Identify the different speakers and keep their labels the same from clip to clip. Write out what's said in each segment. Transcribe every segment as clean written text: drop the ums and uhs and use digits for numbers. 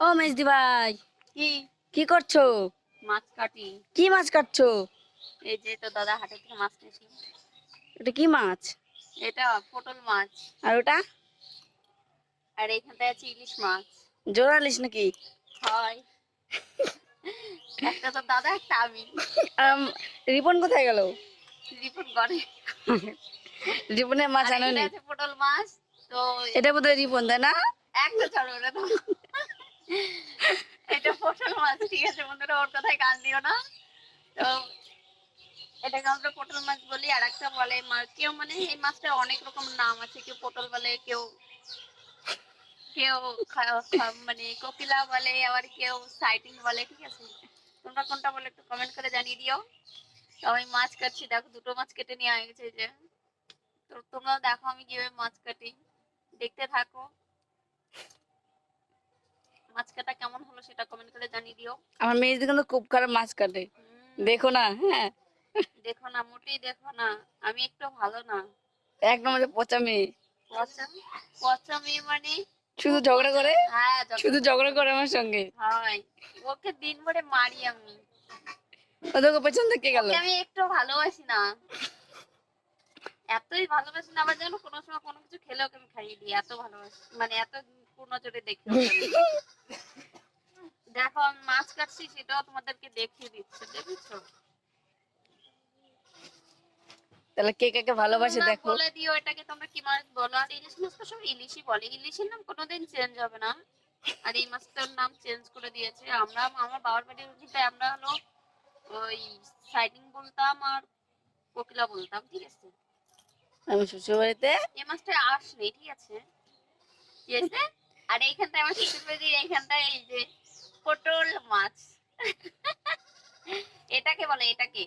Speaker 1: ও মেজদি ভাই,
Speaker 2: কি
Speaker 1: কি করছো?
Speaker 2: মাছ কাটি।
Speaker 1: কি মাছ কাটছো?
Speaker 2: এই যে তো দাদা হাটে থেকে মাছ নিয়েছিল।
Speaker 1: এটা কি মাছ?
Speaker 2: এটা পটল মাছ।
Speaker 1: আর ওটা
Speaker 2: আর এইখানটায় আছে ইলিশ মাছ।
Speaker 1: জোড়ালিস নাকি?
Speaker 2: হয়, একটা তো দাদা একটা আমি।
Speaker 1: আম, রিপন কোথায় গেল?
Speaker 2: রিপন করে।
Speaker 1: রিপনের মাছ
Speaker 2: আর এখানে
Speaker 1: আনোনি?
Speaker 2: আছে পটল মাছ। তো
Speaker 1: এটা বোধহয় রিপন, তাই না?
Speaker 2: একটা ছাড়ো ওটা তো। এটা পটল মাছ, ঠিক আছে বন্ধুরা, ওর কথায় কান দিও না। তো এটাকে আমরা পটল মাছ বলি। আর একটা বলে কেউ, মানে এই মাছটার অনেক রকম নাম আছে। কেউ পটল বলে, কেউ কেউ মানে কোকিলা বলে, আবার কেউ সাইটিং বলে। ঠিক আছে, তোমরা কোনটা বলে একটু কমেন্ট করে জানিয়ে দিও। তো আমি মাছ কাটছি, দেখো দুটো মাছ কেটে নিয়ে গেছে যে। তো তোমরাও দেখো আমি কিভাবে মাছ কাটি, দেখতে থাকো। মাছ কাটা কেমন হলো সেটা কমেন্ট করে জানিয়ে দিও।
Speaker 1: আমার মেজদি কিন্তু খুব খারাপ মাছ কাটে, দেখো না? হ্যাঁ,
Speaker 2: দেখো না, মোটেই দেখো না। আমি একটু ভালো না।
Speaker 1: এক নম্বরে পচা মেয়ে।
Speaker 2: পচা? পচা মেয়ে মানে?
Speaker 1: শুধু ঝগড়া করে,
Speaker 2: হ্যাঁ,
Speaker 1: শুধু ঝগড়া করে আমার সঙ্গে।
Speaker 2: হয়, ওকে দিন ভরে মারি আমি।
Speaker 1: ওদেরকে পেছন থেকে গেল।
Speaker 2: ওকে আমি একটু ভালোবাসি না, এতই ভালোবাসি না। আবার যেন কোনো সময় কোনো কিছু খেলে ওকে আমি খাইয়ে দিই, এত ভালোবাসি, মানে এত পূর্ণ জোরে দেখি ওকে আমি। দেখো আমি মাছ কাটছি, সেটাও তোমাদেরকে দেখিয়ে দিচ্ছে, দেখেছো?
Speaker 1: তাহলে কে কাকে ভালোবাসে
Speaker 2: তোমরা
Speaker 1: দেখো।
Speaker 2: বলে দিও এটাকে তোমরা কি মাছ বলো। আর ইলিশ মাছ তো সব ইলিশই বলে, ইলিশের নাম কোনোদিন চেঞ্জ হবে না। আর এই মাছটার নাম চেঞ্জ করে দিয়েছে। আমরা আমার বাবার বাড়ির ওদিকে আমরা হলো ওই সাইডিং বলতাম আর কোকিলা বলতাম, ঠিক আছে।
Speaker 1: আমি শ্বশুর বাড়িতে
Speaker 2: এই মাছটা আঁশ নেই, ঠিক আছে। ঠিক আছে, আর এইখানটায় আমার শ্বশুর বাড়ির এইখানটায় এই যে পটল মাছ। এটাকে বলে, এটাকে।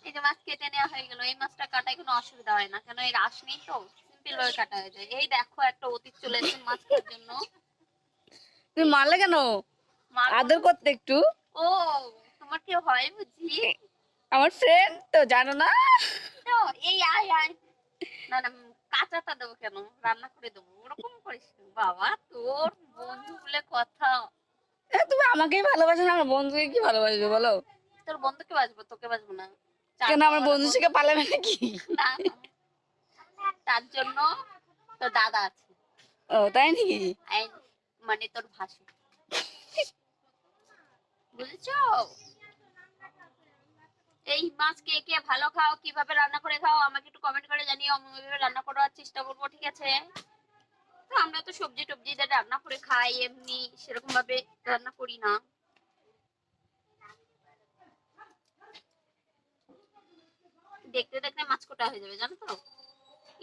Speaker 2: এই যে মাছ কেটে নেওয়া হয়ে গেল, এই মাছটা কাটায় কোনো অসুবিধা হয় না, কেন এর আঁশ নেই তো, সিম্পল ভাবে কাটা হয়ে যায়। এই দেখো একটা অতীত চলে এসেছে মাছ খাওয়ার জন্য।
Speaker 1: তুমি মারলে কেন?
Speaker 2: মারবো
Speaker 1: আদর
Speaker 2: না।
Speaker 1: করতে একটু।
Speaker 2: ও, তোমার কেউ হয় বুঝি?
Speaker 1: আমার ফ্রেন্ড তো, জানো না?
Speaker 2: তো এই আয় আয়। না না, কাঁচাটা দেবো কেন, রান্না করে দেবো, ওরকম করিস না। বাবা, তোর বন্ধু বলে কথা।
Speaker 1: তুমি আমাকেই ভালোবাসো না, আমার বন্ধুকে কি ভালোবাসবে বলো?
Speaker 2: তোর বন্ধুকে বাজবো, তোকে বাজবো না। চার
Speaker 1: কেন, আমার
Speaker 2: পাওয়ালা
Speaker 1: বন্ধু
Speaker 2: বন্ধু।
Speaker 1: থেকে পালাবে নাকি?
Speaker 2: না না, তার জন্য তোর দাদা আছে।
Speaker 1: ও তাই নাকি?
Speaker 2: আই- মানে তোর ভাসু, বুঝেছো? এই মাছ কে কে ভালো খাও, কিভাবে রান্না করে খাও, আমাকে একটু কমেন্ট করে জানিও। আমি ওইভাবে রান্না করার চেষ্টা করবো, ঠিক আছে। তো আমরা তো সবজি টবজি দিয়ে রান্না করে খাই, এমনি সেরকম ভাবে রান্না করি না। দেখতে দেখতে মাছ কোটা হয়ে যাবে, জানো তো।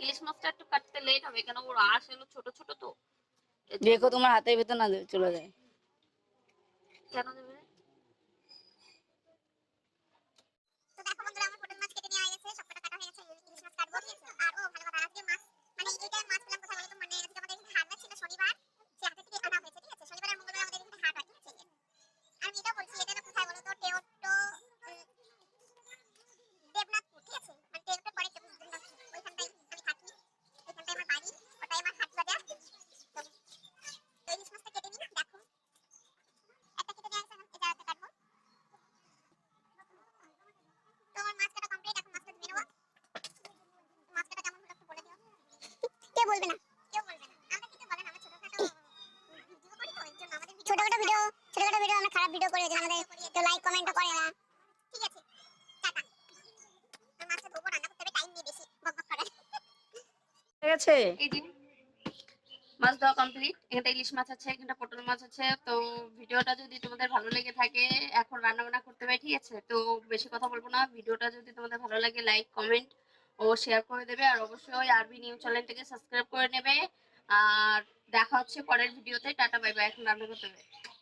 Speaker 2: ইলিশ মাছটা একটু কাটতে লেট হবে, কেন ওর আঁশ হলো ছোট ছোট তো, এর জন্য।
Speaker 1: দেখো তোমার হাতের ভেতর না চলে যায়।
Speaker 2: কেন দেবে? তো দেখো বন্ধুরা, আমার পটল মাছ কেটে নেওয়া হয়ে গেছে, সবকটা কাটা হয়ে গেছে। ইলিশ মাছ কাটবো, ঠিক আছে। আর ও ভালো কথা, আজকে মাছ মানে এইটা মাছ পেলাম কোথায় বলো তো, মানে আজকে আমাদের এখানে হাট ছিল শনিবার, সে হাটে থেকে আনা হয়েছে, ঠিক আছে। শনিবার আর মঙ্গলবার আমাদের এখানে হাট হয়, ঠিক আছে। আমি এটাও বলছি, এটা না কোথায় বলো তো, টেওটো দেবনাথপুর, ঠিক আছে। মানে টেওটোর পরে দেবনাথপুর, ওইখানটাই আমি থাকি, ওইখানটাই আমার বাড়ি, ওটাই আমার হাট বাজার। তো ইলিশ মাছটা কেটে নিই, দেখো একটা কেটে নেওয়া গেছে, এটা একটা কাটবো। তো আমার মাছ কাটা কমপ্লিট, এখন মাছটা ধুয়ে নেবো। মাছ কাটা কেমন হলো একটু বলে দিও। কেউ বলবে না, কেউ বলবে না। আমরা কিছু বলে না, আমরা ছোটখাটো ভিডিও করি তো, এর জন্য আমাদের ছোটখাটো ভিডিও আমরা খারাপ ভিডিও করি, যে আমাদের কেউ লাইক কমেন্টও করে না, ঠিক আছে। টাটা। আর মাছটা ধোবো, রান্না করতে হবে, টাইম নেই বেশি বকবক করার।
Speaker 1: ঠিক আছে।
Speaker 2: এই যে মাছ ধোয়া কমপ্লিট। এখানটা ইলিশ মাছ আছে, এখানটা পটল মাছ আছে। তো ভিডিওটা যদি তোমাদের ভালো লেগে থাকে, এখন রান্না বান্না করতে হবে, ঠিক আছে। তো বেশি কথা বলবো না, ভিডিওটা যদি তোমাদের ভালো লাগে লাইক কমেন্ট ও শেয়ার করে দেবে। আর অবশ্যই আরবি নিউজ চ্যানেলটাকে সাবস্ক্রাইব করে নেবে। আর দেখা হচ্ছে পরের ভিডিওতে। টাটা বাই বাই, এখন রান্না করতে হবে।